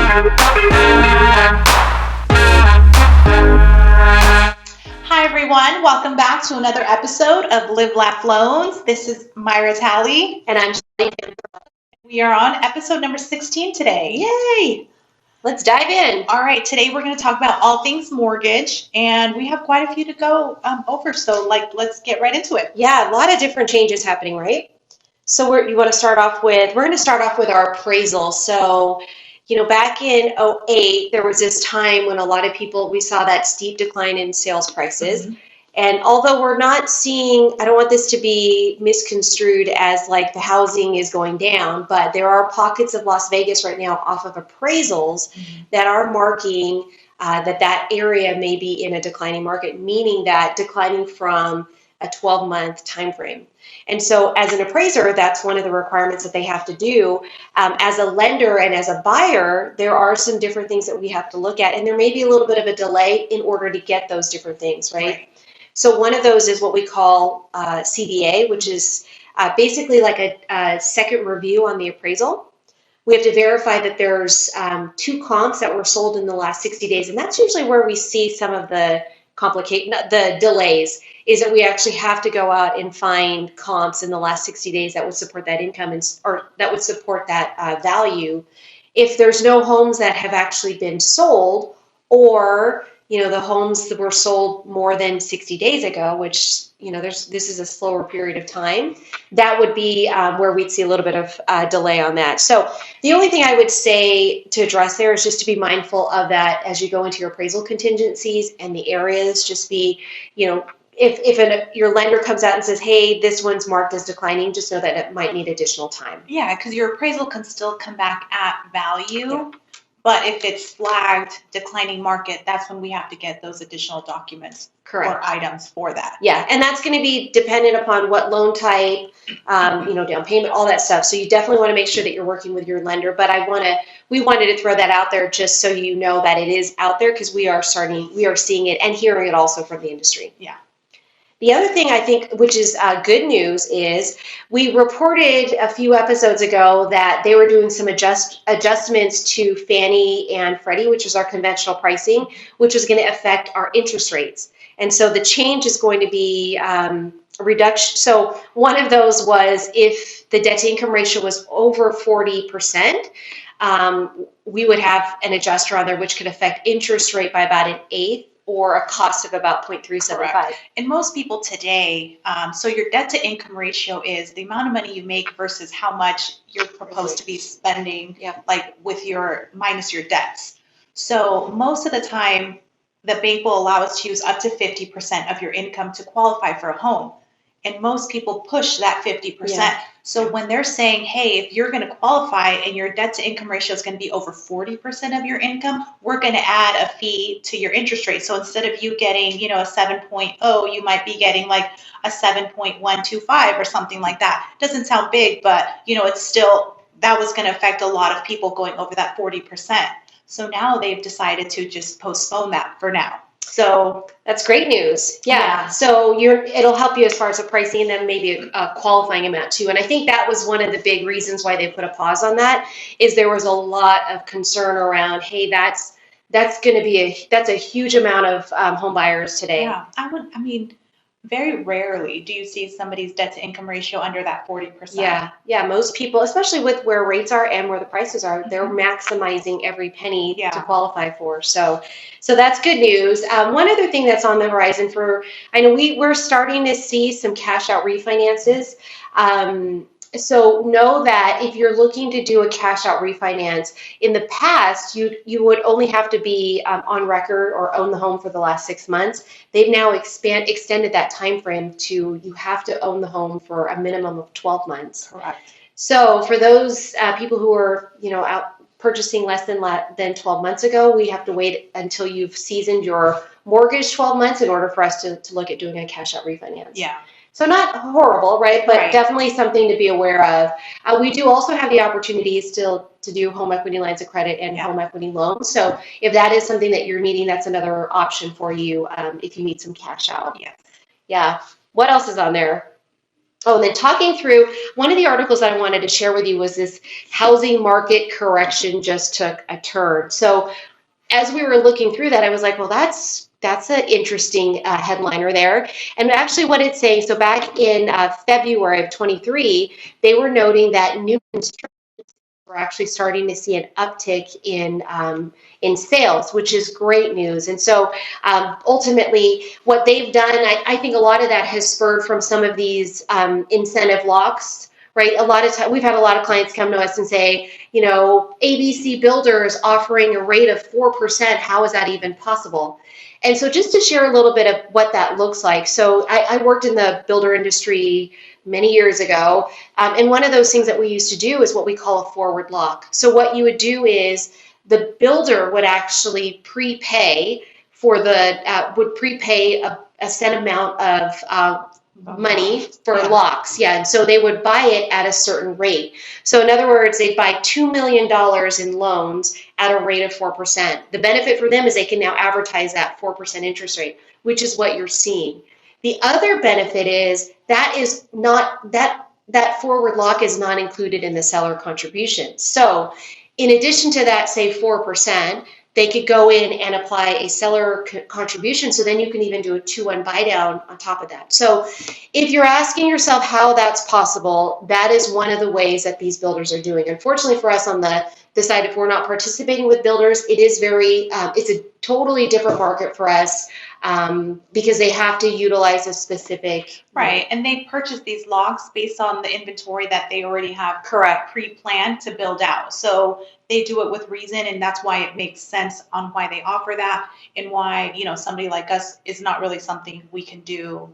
Hi everyone, welcome back to another episode of Live Laugh Loans. This is Myra Talley. And I'm Shelly Panzarella. We are on episode number 16 today. Yay! Let's dive in. All right, today we're going to talk about all things mortgage, and we have quite a few to go over, so let's get right into it. Yeah, a lot of different changes happening, right? So we're going to start off with our appraisal. So, back in 2008, there was this time when a lot of people, we saw that steep decline in sales prices. Mm-hmm. And although we're not seeing, I don't want this to be misconstrued as like the housing is going down, but there are pockets of Las Vegas right now off of appraisals that are marking that area may be in a declining market, meaning that declining from a 12-month time frame. And so as an appraiser, that's one of the requirements that they have to do. As a lender and as a buyer, there are some different things that we have to look at, and there may be a little bit of a delay in order to get those different things, right? So one of those is what we call CVA, which is basically like a second review on the appraisal. We have to verify that there's 2 comps that were sold in the last 60 days, and that's usually where we see some of the delays, is that we actually have to go out and find comps in the last 60 days that would support that income or that would support that value. If there's no homes that have actually been sold, or the homes that were sold more than 60 days ago, which, this is a slower period of time, that would be where we'd see a little bit of delay on that. So the only thing I would say to address there is just to be mindful of that as you go into your appraisal contingencies and the areas. Just be, if your lender comes out and says, hey, this one's marked as declining, just know that it might need additional time. Yeah, because your appraisal can still come back at value. Yeah. But if it's flagged declining market, that's when we have to get those additional documents. Correct. Or items for that. Yeah, and that's going to be dependent upon what loan type, down payment, all that stuff. So you definitely want to make sure that you're working with your lender. But we wanted to throw that out there just so you know that it is out there, because we are seeing it and hearing it also from the industry. Yeah. The other thing I think, which is good news, is we reported a few episodes ago that they were doing some adjustments to Fannie and Freddie, which is our conventional pricing, which is going to affect our interest rates. And so the change is going to be a reduction. So one of those was if the debt to income ratio was over 40%, we would have an adjuster on there, which could affect interest rate by about 1/8. Or a cost of about 0.375. Correct. And most people today, so your debt to income ratio is the amount of money you make versus how much you're proposed to be spending, like minus your debts. So most of the time, the bank will allow us to use up to 50% of your income to qualify for a home. And most people push that 50%. Yeah. So when they're saying, hey, if you're going to qualify and your debt to income ratio is going to be over 40% of your income, we're going to add a fee to your interest rate. So instead of you getting, a 7.0, you might be getting like a 7.125 or something like that. Doesn't sound big, but it's still, that was going to affect a lot of people going over that 40%. So now they've decided to just postpone that for now. So that's great news. Yeah. So it'll help you as far as the pricing, and then maybe a qualifying amount too. And I think that was one of the big reasons why they put a pause on that, is there was a lot of concern around, hey, that's going to be that's a huge amount of home buyers today. Yeah. Very rarely do you see somebody's debt to income ratio under that 40%. Yeah. Most people, especially with where rates are and where the prices are, they're maximizing every penny to qualify for. So that's good news. One other thing that's on the horizon I know we're starting to see some cash out refinances. So know that if you're looking to do a cash out refinance, in the past, you would only have to be on record or own the home for the last 6 months. They've now extended that time frame to you have to own the home for a minimum of 12 months. Correct. So for those people who are out purchasing less than 12 months ago, we have to wait until you've seasoned your mortgage 12 months in order for us to look at doing a cash out refinance. Yeah. So not horrible, right? But definitely something to be aware of. We do also have the opportunity still to do home equity lines of credit and home equity loans. So if that is something that you're needing, that's another option for you if you need some cash out. Yes. Yeah. What else is on there? Oh, and then talking through, one of the articles that I wanted to share with you was this housing market correction just took a turn. So as we were looking through that, I was like, well, that's an interesting headliner there. And actually what it's saying, so back in February of 23, they were noting that new construction, we're actually starting to see an uptick in sales, which is great news. And so ultimately, what they've done, I think a lot of that has spurred from some of these incentive locks. Right, a lot of time we've had a lot of clients come to us and say, you know, ABC Builders offering a rate of 4%. How is that even possible? And so, just to share a little bit of what that looks like. So, I worked in the builder industry many years ago. And one of those things that we used to do is what we call a forward lock. So what you would do is the builder would actually prepay for would prepay a set amount of money for locks. Yeah. And so they would buy it at a certain rate. So in other words, they'd buy $2 million in loans at a rate of 4%. The benefit for them is they can now advertise that 4% interest rate, which is what you're seeing. The other benefit is that forward lock is not included in the seller contribution. So in addition to that, say 4%, they could go in and apply a seller contribution. So then you can even do a 2-1 buy down on top of that. So if you're asking yourself how that's possible, that is one of the ways that these builders are doing. Unfortunately for us on the side, if we're not participating with builders, it is it's a totally different market for us. Because they have to utilize a specific... Right, and they purchase these locks based on the inventory that they already have pre-planned to build out. So they do it with reason, and that's why it makes sense on why they offer that, and why, you know, somebody like us is not really something we can do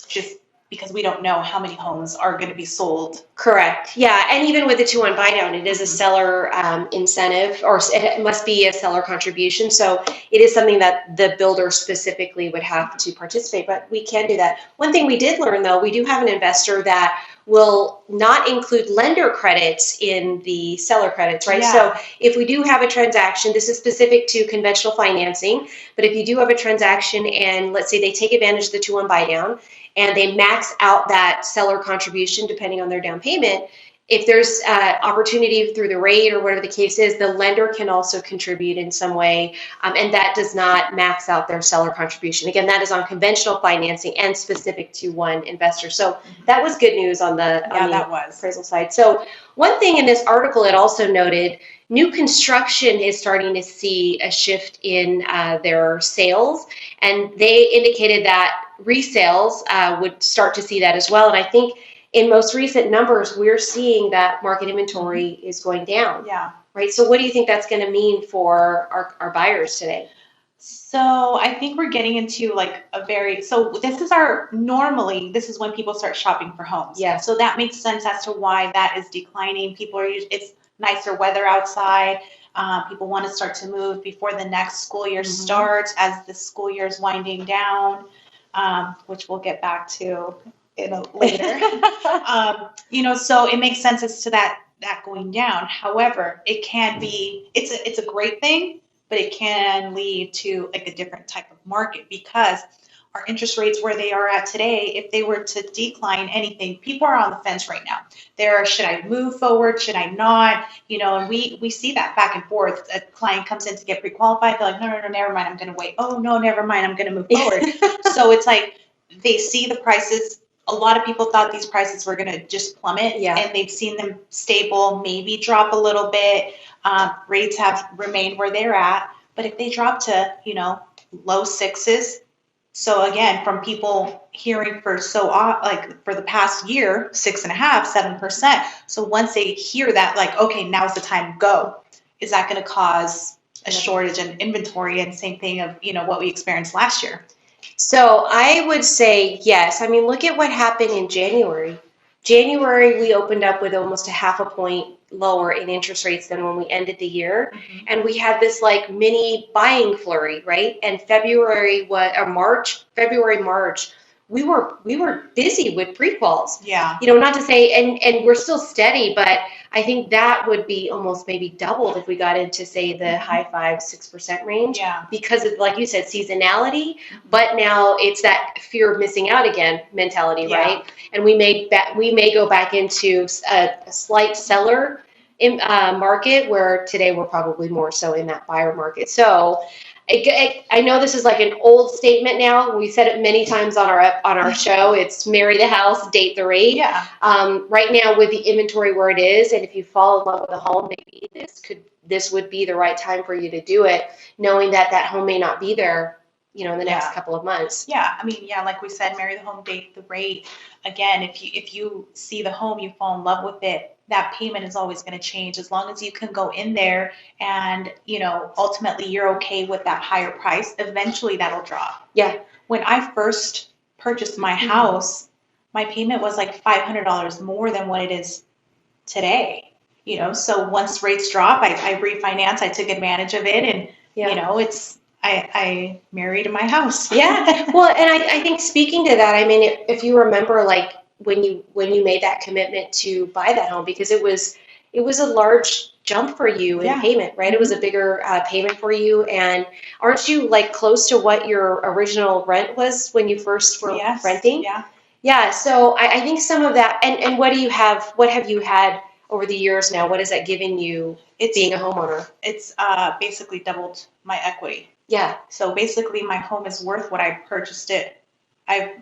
just because we don't know how many homes are going to be sold. Correct. Yeah, and even with the 2-1 buy down, it is a seller incentive, or it must be a seller contribution. So it is something that the builder specifically would have to participate, but we can do that. One thing we did learn, though, we do have an investor that will not include lender credits in the seller credits, right? Yeah. So if we do have a transaction, this is specific to conventional financing, but if you do have a transaction and let's say they take advantage of the 2-1 buy down, and they max out that seller contribution depending on their down payment, if there's opportunity through the rate or whatever the case is, the lender can also contribute in some way, and that does not max out their seller contribution. Again, that is on conventional financing and specific to one investor. So that was good news on the appraisal side. So one thing in this article, it also noted new construction is starting to see a shift in their sales, and they indicated that resales would start to see that as well. And I think in most recent numbers, we're seeing that market inventory is going down. Yeah. Right. So what do you think that's going to mean for our buyers today? So I think we're getting into like this is when people start shopping for homes. Yeah. So that makes sense as to why that is declining. It's nicer weather outside. People want to start to move before the next school year starts, as the school year is winding down, which we'll get back to later. So it makes sense as to that going down. However, it's a great thing, but it can lead to like a different type of market, because our interest rates where they are at today, if they were to decline anything, people are on the fence right now. Should I move forward? Should I not? And we see that back and forth. A client comes in to get pre-qualified. They're like, no, never mind. I'm going to wait. Oh, no, never mind. I'm going to move forward. So it's like they see the prices. A lot of people thought these prices were going to just plummet, and they've seen them stable, maybe drop a little bit. Rates have remained where they're at. But if they drop to, low sixes, so again, from people hearing for the past year, 6.5%, 7%. So once they hear that, like, okay, now's the time to go, is that going to cause a shortage in inventory? And same thing of, what we experienced last year. So I would say yes. I mean, look at what happened in January. January, we opened up with almost a 0.5 point lower in interest rates than when we ended the year. And we had this like mini buying flurry, right? And February, March, we were busy with pre-quals. Yeah. Not to say, and we're still steady, but I think that would be almost maybe doubled if we got into, say, the high 5-6% range. Yeah. Because of, like you said, seasonality, but now it's that fear of missing out again mentality, right? And we may go back into a slight seller market, where today we're probably more so in that buyer market. So I know this is like an old statement now. We said it many times on our show. It's marry the house, date the rate. Yeah. Right now, with the inventory where it is, and if you fall in love with a home, maybe this would be the right time for you to do it, knowing that home may not be there, in the next couple of months. Yeah, I mean, like we said, marry the home, date the rate. Again, if you see the home, you fall in love with it, that payment is always going to change, as long as you can go in there and, ultimately you're okay with that higher price. Eventually that'll drop. Yeah. When I first purchased my house, my payment was like $500 more than what it is today. So once rates drop, I refinanced, I took advantage of it, and I married my house. Yeah. Well, and I think, speaking to that, I mean, if you remember, like when you made that commitment to buy that home, because it was a large jump for you in payment, right? It was a bigger payment for you. And aren't you like close to what your original rent was when you first were renting? Yeah. Yeah. So I think some of that, and what have you had over the years now? What has that given you being a homeowner? It's basically doubled my equity. Yeah. So basically my home is worth what I purchased it.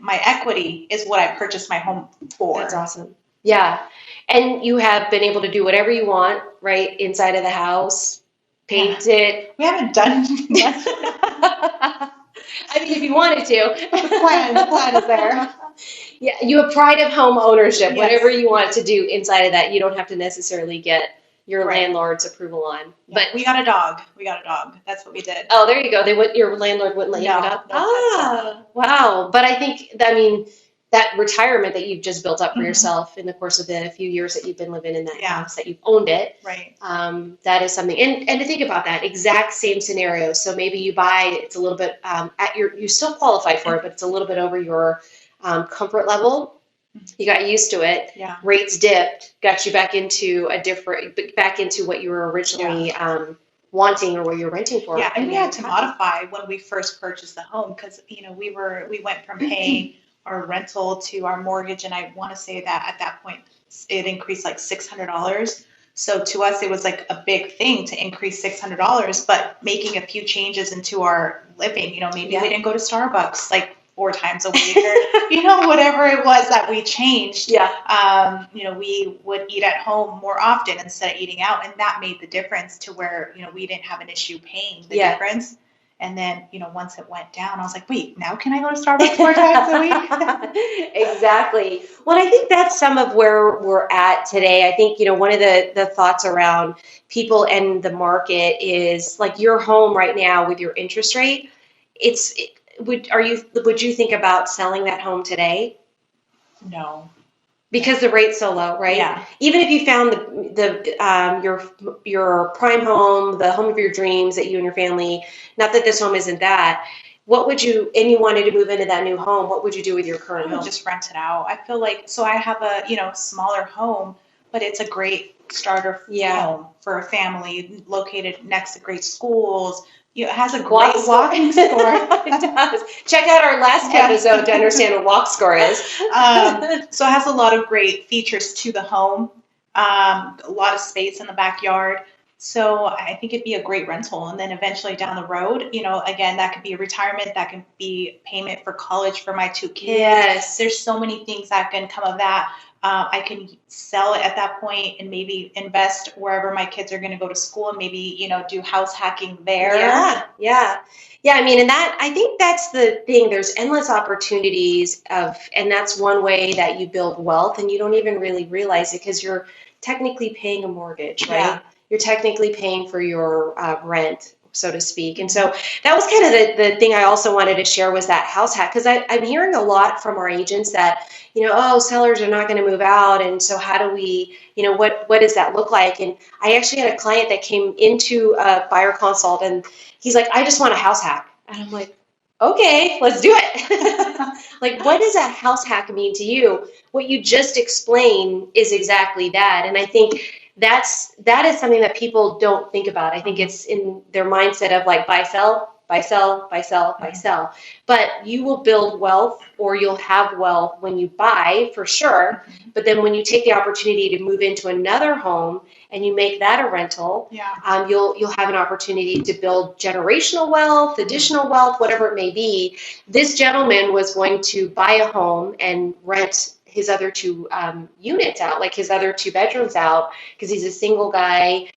My equity is what I purchased my home for. That's awesome. Yeah. And you have been able to do whatever you want, right, inside of the house, paint it. We haven't done I mean, if you wanted to. The plan is there. Yeah, you have pride of home ownership. Yes. Whatever you want to do inside of that, you don't have to necessarily get your landlord's approval on. Yeah. But we got a dog. That's what we did. Oh, there you go. Your landlord wouldn't let you get up. Wow. But I think, that retirement that you've just built up for yourself in the course of the few years that you've been living in that house, that you've owned it. Right. That is something. And to think about that exact same scenario. So maybe you buy, it's a little bit you still qualify for it, but it's a little bit over your comfort level. You got used to it. Yeah. Rates dipped, got you back into what you were originally wanting, or what you're renting for. Yeah, and we had to modify when we first purchased the home, because we went from paying our rental to our mortgage, and I want to say that at that point it increased like $600. So to us, it was like a big thing to increase $600, but making a few changes into our living, maybe we didn't go to Starbucks like 4 times a week, or whatever it was that we changed. Yeah. We would eat at home more often instead of eating out, and that made the difference to where we didn't have an issue paying the difference. And then once it went down, I was like, wait, now can I go to Starbucks 4 times a week? Exactly. Well, I think that's some of where we're at today. I think one of the thoughts around people and the market is like your home right now with your interest rate. Would you think about selling that home today? No. Because the rate's so low, right? Yeah. Even if you found your prime home, the home of your dreams that you and your family, not that this home isn't that, and you wanted to move into that new home, what would you do with your current home? Just rent it out. I feel like, so I have a, smaller home, but it's a great starter home for a family, located next to great schools. It has a great walking score. It does. Check out our last episode to understand what walk score is. So it has a lot of great features to the home, a lot of space in the backyard. So I think it'd be a great rental. And then eventually down the road, again, that could be a retirement, that can be payment for college for my 2 kids. Yes. There's so many things that can come of that. I can sell it at that point and maybe invest wherever my kids are going to go to school, and maybe, do house hacking there. Yeah. I mean, and I think that's the thing. There's endless opportunities and that's one way that you build wealth, and you don't even really realize it because you're technically paying a mortgage, right? Yeah. You're technically paying for your rent, so to speak. And so that was kind of the thing I also wanted to share, was that house hack, because I'm hearing a lot from our agents that, sellers are not going to move out. And so how do we, what does that look like? And I actually had a client that came into a buyer consult, and he's like, I just want a house hack. And I'm like, okay, let's do it. Like, what does that house hack mean to you? What you just explained is exactly that. And I think that is something that people don't think about. I think it's in their mindset of like buy, sell, buy, sell, buy, sell, buy, sell. But you will build wealth, or you'll have wealth when you buy, for sure. But then when you take the opportunity to move into another home and you make that a rental, you'll have an opportunity to build generational wealth, additional wealth, whatever it may be. This gentleman was going to buy a home and rent his other two units out, like his other 2 bedrooms out, because he's a single guy.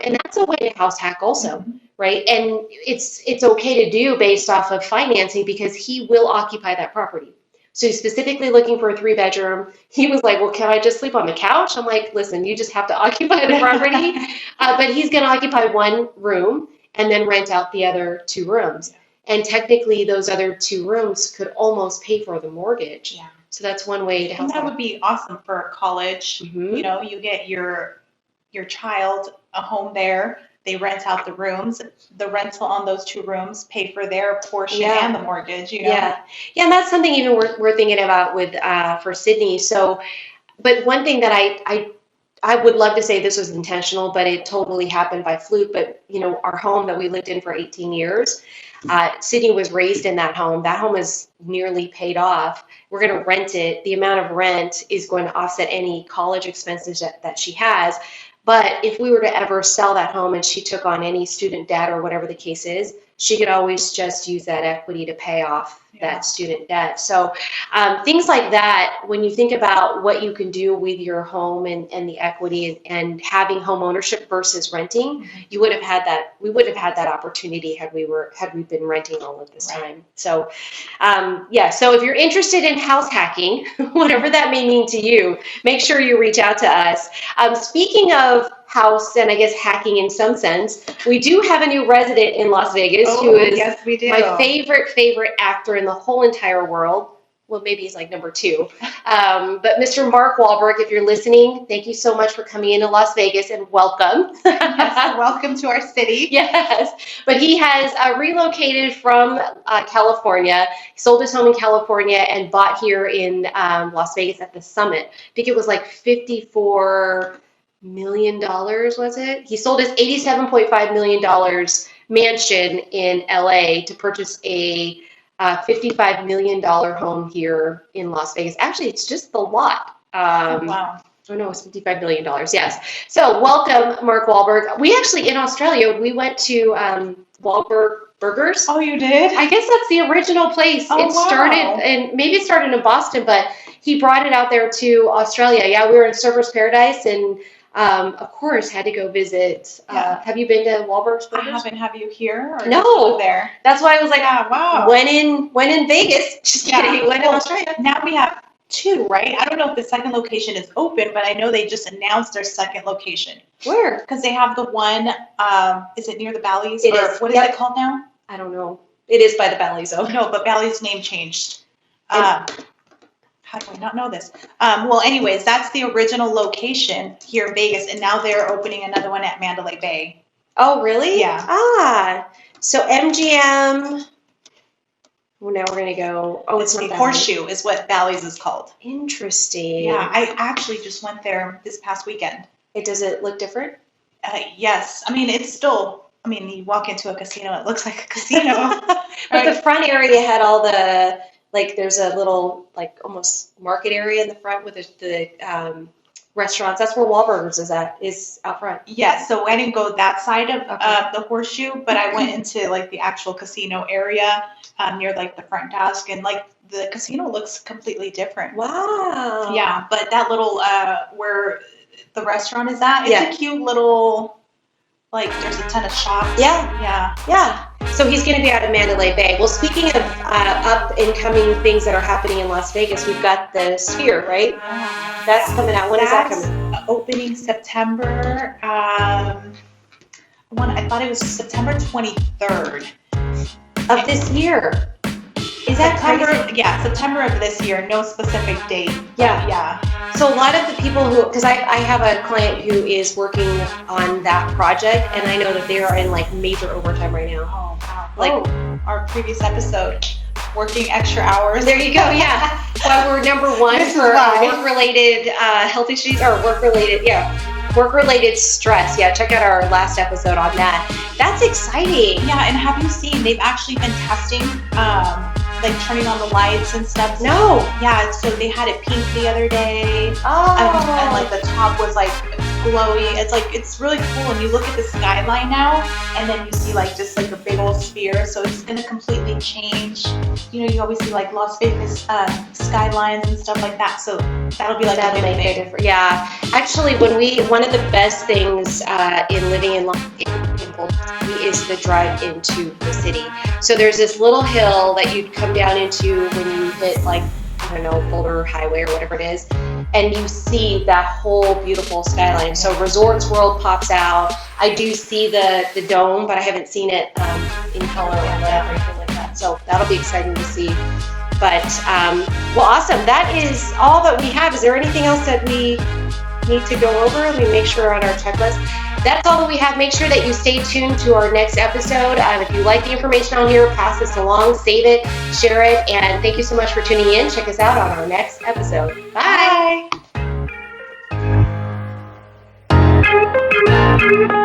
And that's a way to house hack also, right? And it's okay to do based off of financing, because he will occupy that property. So he's specifically looking for a 3-bedroom. He was like, well, can I just sleep on the couch? I'm like, listen, you just have to occupy the property. But he's going to occupy 1 room and then rent out the other 2 rooms. And technically those other 2 rooms could almost pay for the mortgage. Yeah. So that's one way to help. And that would be awesome for college. You know, you get your child a home there. They rent out the rooms. The rental on those 2 rooms pay for their portion and the mortgage. You know. Yeah, and that's something even we're thinking about with for Sydney. So, but one thing that I would love to say this was intentional, but it totally happened by fluke. But you know, our home that we lived in for 18 years. Sydney was raised in that home. That home is nearly paid off. We're going to rent it. The amount of rent is going to offset any college expenses that she has. But if we were to ever sell that home and she took on any student debt or whatever the case is, she could always just use that equity to pay off that student debt. So things like that, when you think about what you can do with your home and the equity and having home ownership versus renting, you would have had that. We would have had that opportunity had we been renting all of this time. So so if you're interested in house hacking, whatever that may mean to you, make sure you reach out to us. Speaking of house and I guess hacking in some sense, we do have a new resident in Las Vegas who is my favorite actor in the whole entire world. Well, maybe he's like number 2. But Mr. Mark Wahlberg, if you're listening, thank you so much for coming into Las Vegas and welcome. Yes, welcome to our city. Yes, but he has relocated from California. He sold his home in California and bought here in Las Vegas at the Summit. I think it was like $54 million, was it? He sold his $87.5 million mansion in LA to purchase a $55 million home here in Las Vegas. Actually, it's just the lot. Wow. Oh no, it's $55 million. Yes. So welcome, Mark Wahlberg. We actually, in Australia, we went to Wahlberg Burgers. Oh, you did? I guess that's the original place. Oh, started, and maybe it started in Boston, but he brought it out there to Australia. Yeah, we were in Surfers Paradise, and of course, had to go visit. Have you been to Wahlberg's Burgers? I haven't. Have you here? Or no. There. That's why I was like, wow. When in Vegas. Just kidding. When in Australia. Now we have 2, right? I don't know if the second location is open, but I know they just announced their second location. Where? Because they have the one. Is it near the Bally's? It is. What is it called now? I don't know. It is by the Bally's, though. No, but Bally's name changed. How do I not know this? Well, anyways, that's the original location here in Vegas, and now they're opening another one at Mandalay Bay. Oh, really? Yeah. So MGM. Well, now we're going to go. Oh, it's the Horseshoe is what Bally's is called. Interesting. Yeah, I actually just went there this past weekend. Does it look different? Yes. I mean, it's still, you walk into a casino, it looks like a casino. But the front area had all the, like, there's a little, like, almost market area in the front with the restaurants. That's where Wahlburgers is out front. Yes, so I didn't go that side of the Horseshoe, but I went into, like, the actual casino area near, like, the front desk, and, like, the casino looks completely different. Wow. Yeah, but that little, where the restaurant is at, it's a cute little, like, there's a ton of shops. Yeah. So he's going to be out of Mandalay Bay. Well, speaking of up-and-coming things that are happening in Las Vegas, we've got the Sphere, right? That's coming out. When is that coming? Opening September. I thought it was September 23rd. Of this year. Is that September? Yeah, September of this year. No specific date. Yeah. So a lot of the people who, because I have a client who is working on that project, and I know that they are in, like, major overtime right now. Oh, wow. Like our previous episode, working extra hours. There you go, yeah. Well, we're number 1 for work-related health issues, or work-related, Work-related stress. Yeah, check out our last episode on that. That's exciting. Yeah, and have you seen, they've actually been testing, like turning on the lights and stuff. No. Yeah, so they had it pink the other day. Oh. And like the top was like glowy. It's really cool. And you look at the skyline now, and then you see like just like a big old sphere. So it's gonna completely change. You know, you always see like Las Vegas skylines and stuff like that. So that'll be like That'll a big make thing. a difference. Yeah, actually, one of the best things in living in Las Vegas is the drive into the city. So there's this little hill that you'd come down into when you hit like, I don't know, Boulder Highway or whatever it is, and you see that whole beautiful skyline. So Resorts World pops out. I do see the dome, but I haven't seen it in color or anything like that. So that'll be exciting to see. But, well, awesome. That is all that we have. Is there anything else that we need to go over? Let me make sure we're on our checklist. That's all that we have. Make sure that you stay tuned to our next episode. If you like the information on here, pass this along, save it, share it, and thank you so much for tuning in. Check us out on our next episode. Bye. Bye.